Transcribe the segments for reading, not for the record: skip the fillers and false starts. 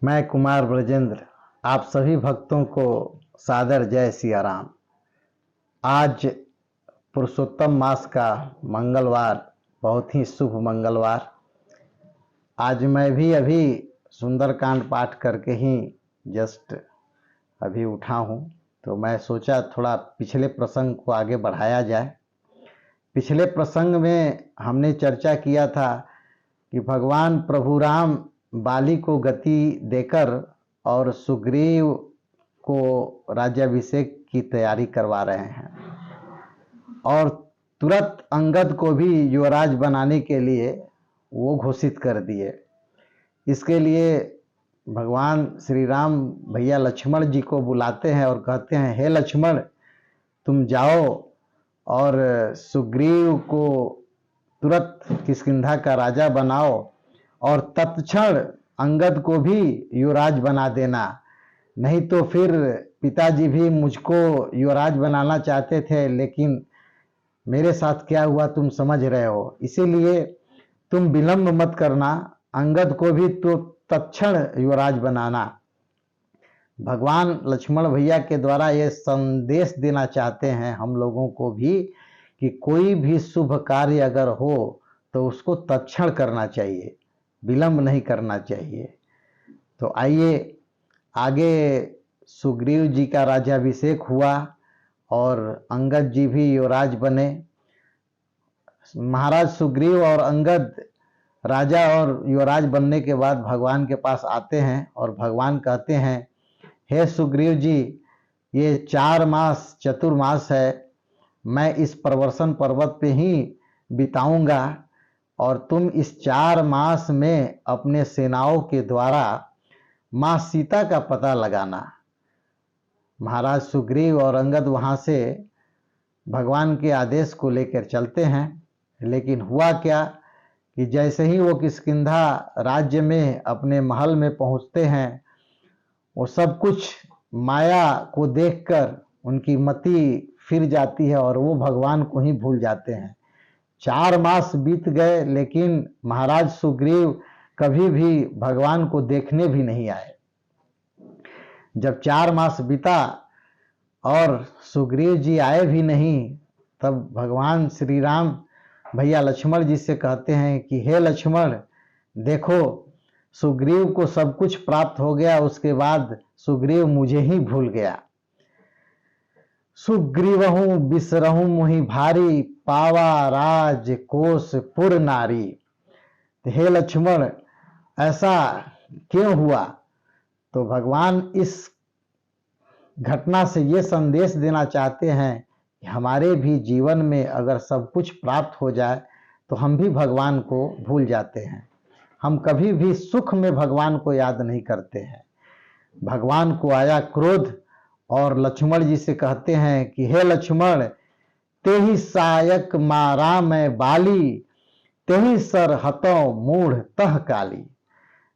मैं कुमार ब्रजेंद्र आप सभी भक्तों को सादर जय सिया राम। आज पुरुषोत्तम मास का मंगलवार, बहुत ही शुभ मंगलवार। आज मैं भी अभी सुंदरकांड पाठ करके ही जस्ट अभी उठा हूँ, तो मैं सोचा थोड़ा पिछले प्रसंग को आगे बढ़ाया जाए। पिछले प्रसंग में हमने चर्चा किया था कि भगवान प्रभु राम बाली को गति देकर और सुग्रीव को राज्याभिषेक की तैयारी करवा रहे हैं और तुरंत अंगद को भी युवराज बनाने के लिए वो घोषित कर दिए। इसके लिए भगवान श्री राम भैया लक्ष्मण जी को बुलाते हैं और कहते हैं, हे लक्ष्मण, तुम जाओ और सुग्रीव को तुरंत किष्किंधा का राजा बनाओ और तत्क्षण अंगद को भी युवराज बना देना। नहीं तो फिर पिताजी भी मुझको युवराज बनाना चाहते थे, लेकिन मेरे साथ क्या हुआ तुम समझ रहे हो। इसीलिए तुम विलंब मत करना, अंगद को भी तो तत्क्षण युवराज बनाना। भगवान लक्ष्मण भैया के द्वारा ये संदेश देना चाहते हैं हम लोगों को भी कि कोई भी शुभ कार्य अगर हो तो उसको तत्क्षण करना चाहिए, विलंब नहीं करना चाहिए। तो आइए आगे सुग्रीव जी का राज्याभिषेक हुआ और अंगद जी भी युवराज बने। महाराज सुग्रीव और अंगद राजा और युवराज बनने के बाद भगवान के पास आते हैं और भगवान कहते हैं, हे सुग्रीव जी, ये 4 मास चतुर्मास है, मैं इस प्रवर्सन पर्वत पे ही बिताऊंगा और तुम इस 4 मास में अपने सेनाओं के द्वारा माँ सीता का पता लगाना। महाराज सुग्रीव और अंगद वहाँ से भगवान के आदेश को लेकर चलते हैं। लेकिन हुआ क्या कि जैसे ही वो किष्किंधा राज्य में अपने महल में पहुँचते हैं, वो सब कुछ माया को देखकर उनकी मति फिर जाती है और वो भगवान को ही भूल जाते हैं। 4 मास बीत गए, लेकिन महाराज सुग्रीव कभी भी भगवान को देखने भी नहीं आए। जब 4 मास बीता और सुग्रीव जी आए भी नहीं, तब भगवान श्री राम भैया लक्ष्मण जी से कहते हैं कि हे लक्ष्मण, देखो सुग्रीव को सब कुछ प्राप्त हो गया, उसके बाद सुग्रीव मुझे ही भूल गया। सुग्रीवहूँ बिसरहूँ मुहि भारी, पावा राज कोस पुर नारी। हे लक्ष्मण, ऐसा क्यों हुआ? तो भगवान इस घटना से ये संदेश देना चाहते हैं कि हमारे भी जीवन में अगर सब कुछ प्राप्त हो जाए तो हम भी भगवान को भूल जाते हैं। हम कभी भी सुख में भगवान को याद नहीं करते हैं। भगवान को आया क्रोध और लक्ष्मण जी से कहते हैं कि हे लक्ष्मण, तेहि सायक मारा मैं बाली, तेहि सर हतौ मूढ़ तह काली।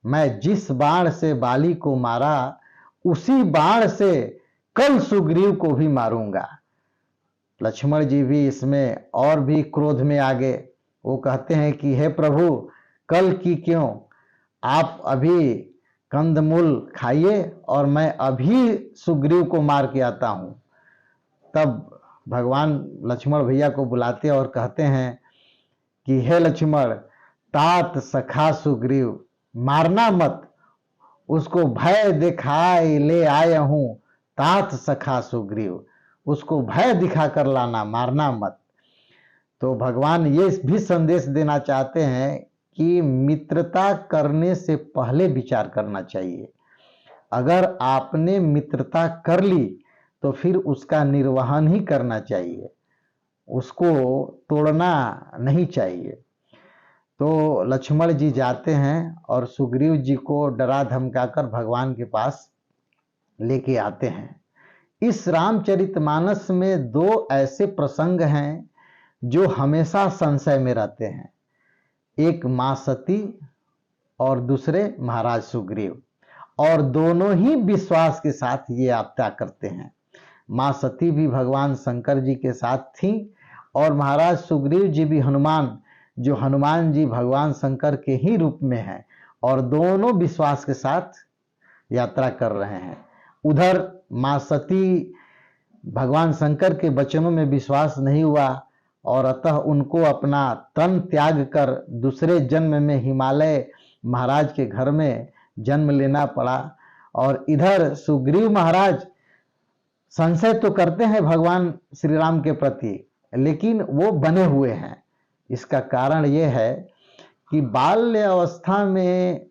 मैं जिस बाण से बाली को मारा, उसी बाण से कल सुग्रीव को भी मारूंगा। लक्ष्मण जी भी इसमें और भी क्रोध में आ गए। वो कहते हैं कि हे प्रभु, कल की क्यों, आप अभी कंदमूल खाइए और मैं अभी सुग्रीव को मार के आता हूँ। तब भगवान लक्ष्मण भैया को बुलाते और कहते हैं कि हे लक्ष्मण, तात सखा सुग्रीव, मारना मत, उसको भय दिखाए ले आया हूँ। तात सखा सुग्रीव, उसको भय दिखा कर लाना, मारना मत। तो भगवान ये भी संदेश देना चाहते हैं कि मित्रता करने से पहले विचार करना चाहिए। अगर आपने मित्रता कर ली तो फिर उसका निर्वहन ही करना चाहिए, उसको तोड़ना नहीं चाहिए। तो लक्ष्मण जी जाते हैं और सुग्रीव जी को डरा धमकाकर भगवान के पास लेके आते हैं। इस रामचरितमानस में 2 ऐसे प्रसंग हैं जो हमेशा संशय में रहते हैं। एक मां सती और दूसरे महाराज सुग्रीव, और दोनों ही विश्वास के साथ ये आपदा करते हैं। मां सती भी भगवान शंकर जी के साथ थी और महाराज सुग्रीव जी भी हनुमान, जो हनुमान जी भगवान शंकर के ही रूप में हैं, और दोनों विश्वास के साथ यात्रा कर रहे हैं। उधर मां सती भगवान शंकर के वचनों में विश्वास नहीं हुआ और अतः उनको अपना तन त्याग कर दूसरे जन्म में हिमालय महाराज के घर में जन्म लेना पड़ा। और इधर सुग्रीव महाराज संशय तो करते हैं भगवान श्री राम के प्रति, लेकिन वो बने हुए हैं। इसका कारण ये है कि बाल्य अवस्था में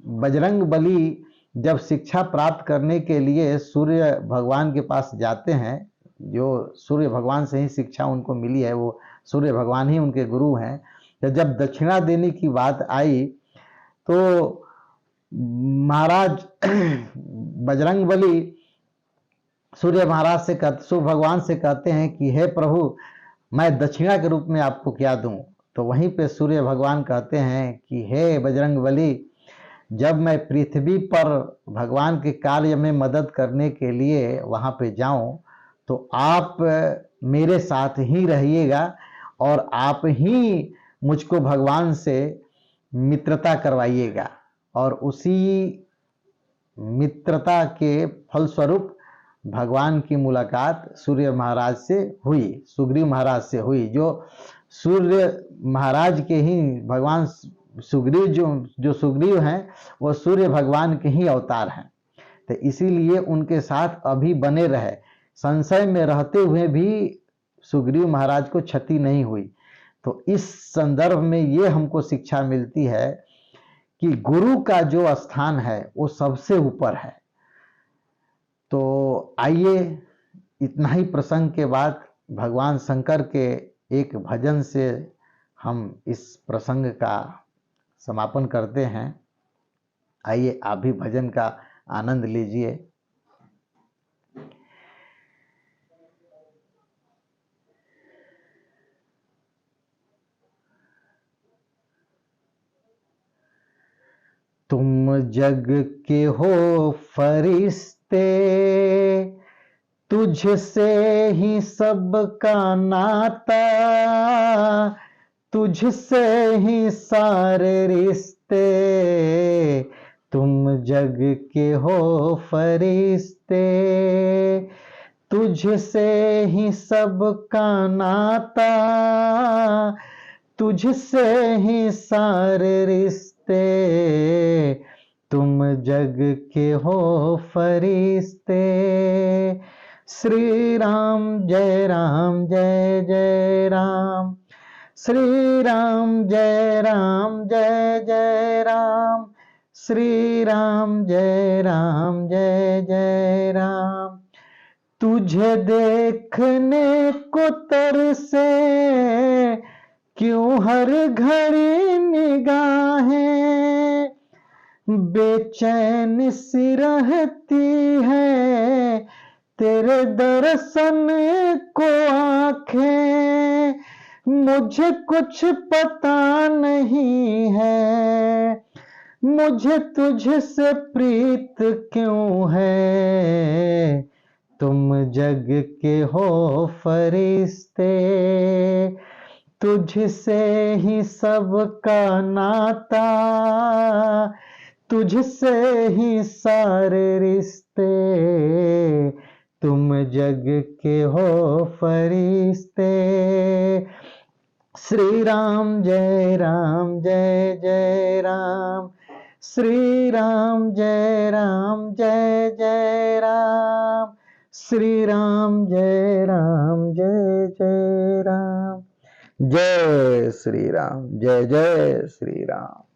बजरंग बली जब शिक्षा प्राप्त करने के लिए सूर्य भगवान के पास जाते हैं, जो सूर्य भगवान से ही शिक्षा उनको मिली है, वो सूर्य भगवान ही उनके गुरु हैं। तो जब दक्षिणा देने की बात आई तो महाराज बजरंग बली सूर्य महाराज से सूर्य भगवान से कहते हैं कि हे प्रभु, मैं दक्षिणा के रूप में आपको क्या दूं। तो वहीं पे सूर्य भगवान कहते हैं कि हे बजरंग बली, जब मैं पृथ्वी पर भगवान के कार्य में मदद करने के लिए वहां पे जाऊं तो आप मेरे साथ ही रहिएगा और आप ही मुझको भगवान से मित्रता करवाइएगा। और उसी मित्रता के फलस्वरूप भगवान की मुलाकात सूर्य महाराज से हुई, सुग्रीव महाराज से हुई, जो सूर्य महाराज के ही भगवान सुग्रीव जो सुग्रीव हैं वो सूर्य भगवान के ही अवतार हैं। तो इसीलिए उनके साथ अभी बने रहे, संशय में रहते हुए भी सुग्रीव महाराज को क्षति नहीं हुई। तो इस संदर्भ में ये हमको शिक्षा मिलती है कि गुरु का जो स्थान है वो सबसे ऊपर है। तो आइए इतना ही प्रसंग के बाद भगवान शंकर के एक भजन से हम इस प्रसंग का समापन करते हैं। आइए आप भी भजन का आनंद लीजिए। तुम जग के हो फरिश्ते, तुझसे ही सबका नाता, तुझसे ही सारे रिश्ते। तुम जग के हो फरिश्ते, तुझसे ही सबका नाता, तुझसे ही सारे रिश्ते। तुम जग के हो फरिश्ते। श्री राम जय राम जय जय राम, श्री राम जय राम जय जय राम, श्री राम जय राम जय जय राम। तुझे देखने को तरसे क्यों हर घड़ी निगाहें, बेचैन सी रहती है तेरे दर्शन को आंखें। मुझे कुछ पता नहीं है, मुझे तुझसे प्रीत क्यों है। तुम जग के हो फरिश्ते, तुझसे ही सबका नाता, तुझसे ही सारे रिश्ते। तुम जग के हो फरिश्ते। श्री राम जय राम जय जय राम, श्री राम जय राम जय जय राम, श्री राम जय राम जय जय राम। जय श्री राम, जय जय श्री राम।